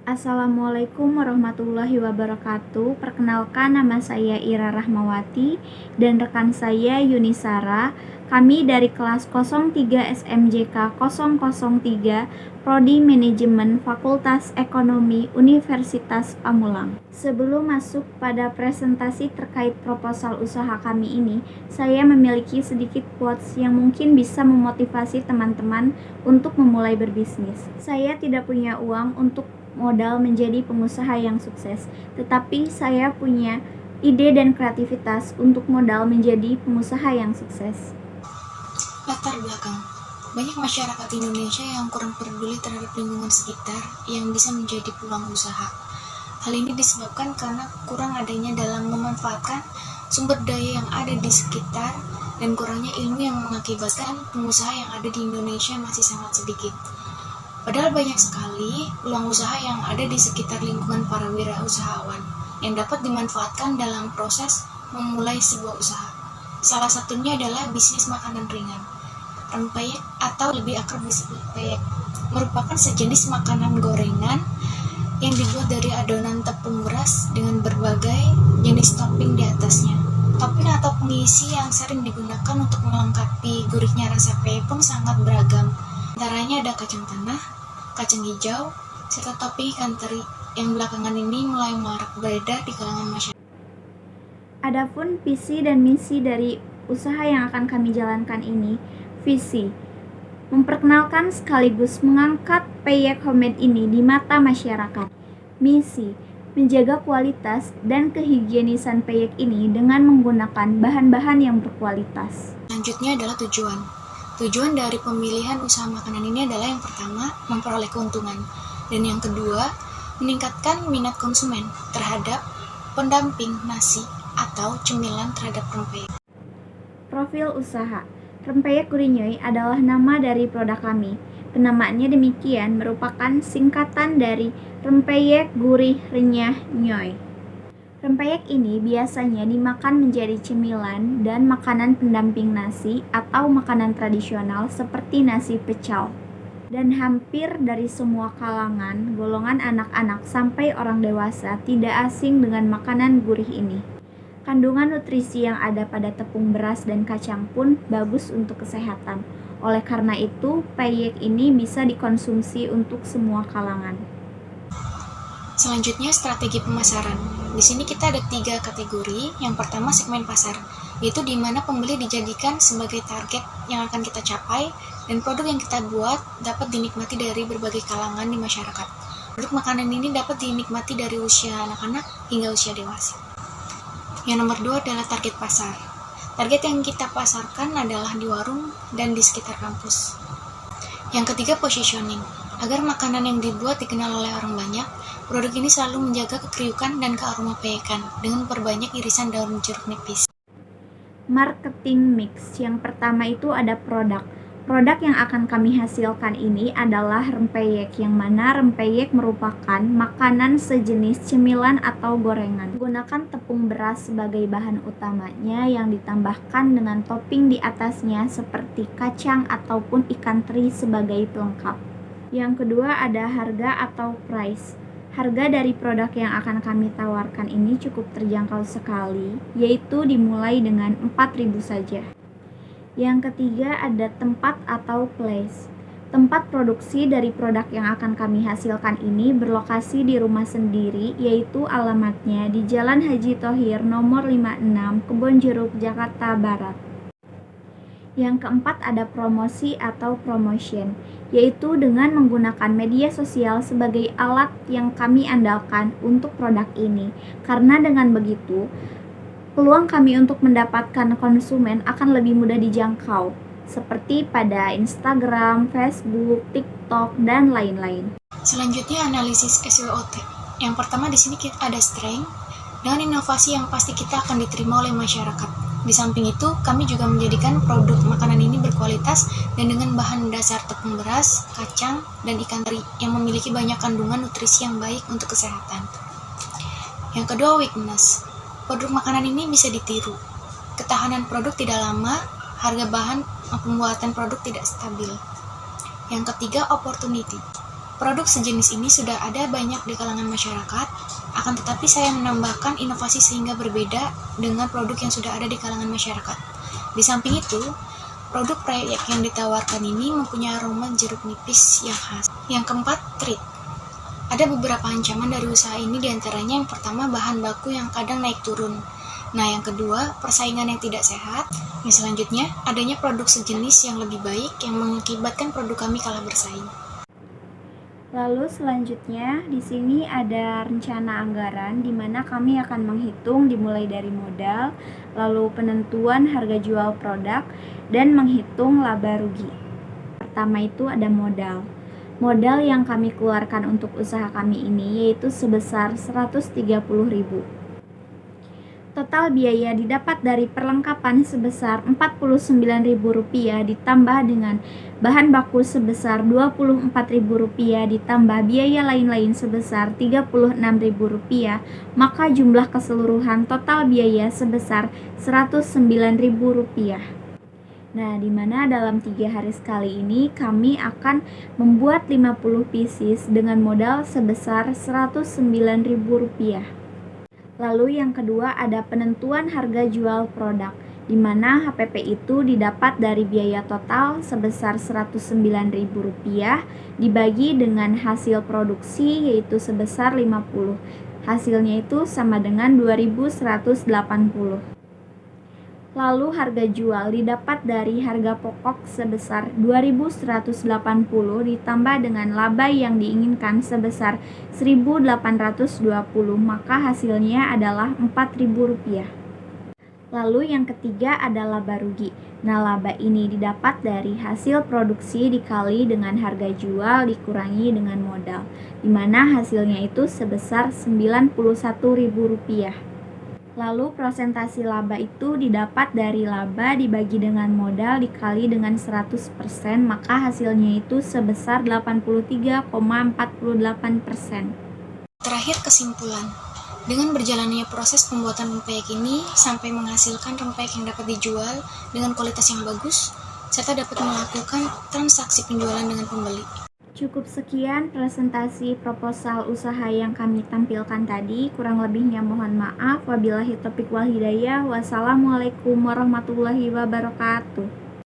Assalamualaikum warahmatullahi wabarakatuh. Perkenalkan, nama saya Ira Rahmawati dan rekan saya Yunisara. Kami dari kelas 03 SMJK 003 Prodi Manajemen Fakultas Ekonomi Universitas Pamulang. Sebelum masuk pada presentasi terkait proposal usaha kami ini, saya memiliki sedikit quotes yang mungkin bisa memotivasi teman-teman untuk memulai berbisnis. Saya tidak punya uang untuk modal menjadi pengusaha yang sukses, tetapi saya punya ide dan kreativitas untuk modal menjadi pengusaha yang sukses. Latar belakang. Banyak masyarakat Indonesia yang kurang peduli terhadap lingkungan sekitar yang bisa menjadi peluang usaha. Hal ini disebabkan karena kurang adanya dalam memanfaatkan sumber daya yang ada di sekitar dan kurangnya ilmu yang mengakibatkan pengusaha yang ada di Indonesia masih sangat sedikit. Padahal banyak sekali peluang usaha yang ada di sekitar lingkungan para wirausahawan yang dapat dimanfaatkan dalam proses memulai sebuah usaha. Salah satunya adalah bisnis makanan ringan. Rempeyek atau lebih akrab disebut peyek merupakan sejenis makanan gorengan yang dibuat dari adonan tepung beras dengan berbagai jenis topping di atasnya. Topping atau pengisi yang sering digunakan untuk melengkapi gurihnya rasa peyek pun sangat beragam. Antaranya ada kacang tanah, kacang hijau, serta topping ikan teri yang belakangan ini mulai marak beredar di kalangan masyarakat. Adapun visi dan misi dari usaha yang akan kami jalankan ini, visi memperkenalkan sekaligus mengangkat peyek homemade ini di mata masyarakat. Misi menjaga kualitas dan kehigienisan peyek ini dengan menggunakan bahan-bahan yang berkualitas. Selanjutnya adalah tujuan. Tujuan dari pemilihan usaha makanan ini adalah yang pertama, memperoleh keuntungan. Dan yang kedua, meningkatkan minat konsumen terhadap pendamping nasi atau cemilan terhadap rempeyek. Profil usaha. Rempeyek Gurih Nyoy adalah nama dari produk kami. Penamaannya demikian merupakan singkatan dari Rempeyek Gurih Renyah Nyoy. Rempeyek ini biasanya dimakan menjadi cemilan dan makanan pendamping nasi atau makanan tradisional seperti nasi pecel. Dan hampir dari semua kalangan, golongan anak-anak sampai orang dewasa tidak asing dengan makanan gurih ini. Kandungan nutrisi yang ada pada tepung beras dan kacang pun bagus untuk kesehatan. Oleh karena itu, peyek ini bisa dikonsumsi untuk semua kalangan. Selanjutnya, strategi pemasaran. Di sini kita ada 3 kategori. Yang pertama, segmen pasar, yaitu di mana pembeli dijadikan sebagai target yang akan kita capai dan produk yang kita buat dapat dinikmati dari berbagai kalangan di masyarakat. Produk makanan ini dapat dinikmati dari usia anak-anak hingga usia dewasa. Yang nomor 2 adalah target pasar. Target yang kita pasarkan adalah di warung dan di sekitar kampus. Yang ketiga, positioning. Agar makanan yang dibuat dikenal oleh orang banyak, produk ini selalu menjaga kekriukan dan kearoma peyekan dengan memperbanyak irisan daun jeruk nipis. Marketing mix. Yang pertama itu ada produk. Produk yang akan kami hasilkan ini adalah rempeyek, yang mana rempeyek merupakan makanan sejenis cemilan atau gorengan. Gunakan tepung beras sebagai bahan utamanya yang ditambahkan dengan topping di atasnya seperti kacang ataupun ikan teri sebagai pelengkap. Yang kedua ada harga atau price. Harga dari produk yang akan kami tawarkan ini cukup terjangkau sekali, yaitu dimulai dengan 4.000 saja. Yang ketiga ada tempat atau place. Tempat produksi dari produk yang akan kami hasilkan ini berlokasi di rumah sendiri, yaitu alamatnya di Jalan Haji Thohir nomor 56, Kebonjeruk, Jakarta Barat. Yang keempat ada promosi atau promotion, yaitu dengan menggunakan media sosial sebagai alat yang kami andalkan untuk produk ini. Karena dengan begitu, peluang kami untuk mendapatkan konsumen akan lebih mudah dijangkau, seperti pada Instagram, Facebook, TikTok, dan lain-lain. Selanjutnya, analisis SWOT. Yang pertama di sini kita ada strength dengan inovasi yang pasti kita akan diterima oleh masyarakat. Di samping itu, kami juga menjadikan produk makanan ini berkualitas dan dengan bahan dasar tepung beras, kacang, dan ikan teri yang memiliki banyak kandungan nutrisi yang baik untuk kesehatan. Yang kedua, weakness. Produk makanan ini bisa ditiru. Ketahanan produk tidak lama, harga bahan pembuatan produk tidak stabil. Yang ketiga, opportunity. Produk sejenis ini sudah ada banyak di kalangan masyarakat, akan tetapi saya menambahkan inovasi sehingga berbeda dengan produk yang sudah ada di kalangan masyarakat. Di samping itu, produk proyek yang ditawarkan ini mempunyai aroma jeruk nipis yang khas. Yang keempat, treat. Ada beberapa ancaman dari usaha ini, diantaranya yang pertama bahan baku yang kadang naik turun. Nah, yang kedua, persaingan yang tidak sehat. Yang selanjutnya, adanya produk sejenis yang lebih baik yang mengakibatkan produk kami kalah bersaing. Lalu selanjutnya di sini ada rencana anggaran di mana kami akan menghitung dimulai dari modal, lalu penentuan harga jual produk, dan menghitung laba rugi. Pertama itu ada modal. Modal yang kami keluarkan untuk usaha kami ini yaitu sebesar 130.000. Total biaya didapat dari perlengkapan sebesar Rp49.000 ditambah dengan bahan baku sebesar Rp24.000 ditambah biaya lain-lain sebesar Rp36.000, maka jumlah keseluruhan total biaya sebesar Rp109.000. Nah, di mana dalam 3 hari sekali ini kami akan membuat 50 pieces dengan modal sebesar Rp109.000. Lalu yang kedua ada penentuan harga jual produk, di mana HPP itu didapat dari biaya total sebesar Rp109.000 dibagi dengan hasil produksi yaitu sebesar 50. Hasilnya itu sama dengan 2.180. Lalu harga jual didapat dari harga pokok sebesar 2.180 ditambah dengan laba yang diinginkan sebesar 1.820, maka hasilnya adalah Rp4.000. Lalu yang ketiga ada laba rugi. Nah, laba ini didapat dari hasil produksi dikali dengan harga jual dikurangi dengan modal, di mana hasilnya itu sebesar Rp91.000. Lalu prosentasi laba itu didapat dari laba dibagi dengan modal dikali dengan 100%, maka hasilnya itu sebesar 83,48%. Terakhir, kesimpulan. Dengan berjalannya proses pembuatan rempeyek ini sampai menghasilkan rempeyek yang dapat dijual dengan kualitas yang bagus, serta dapat melakukan transaksi penjualan dengan pembeli. Cukup sekian presentasi proposal usaha yang kami tampilkan tadi. Kurang lebihnya mohon maaf. Wabillahi taufiq wal hidayah. Wassalamualaikum warahmatullahi wabarakatuh.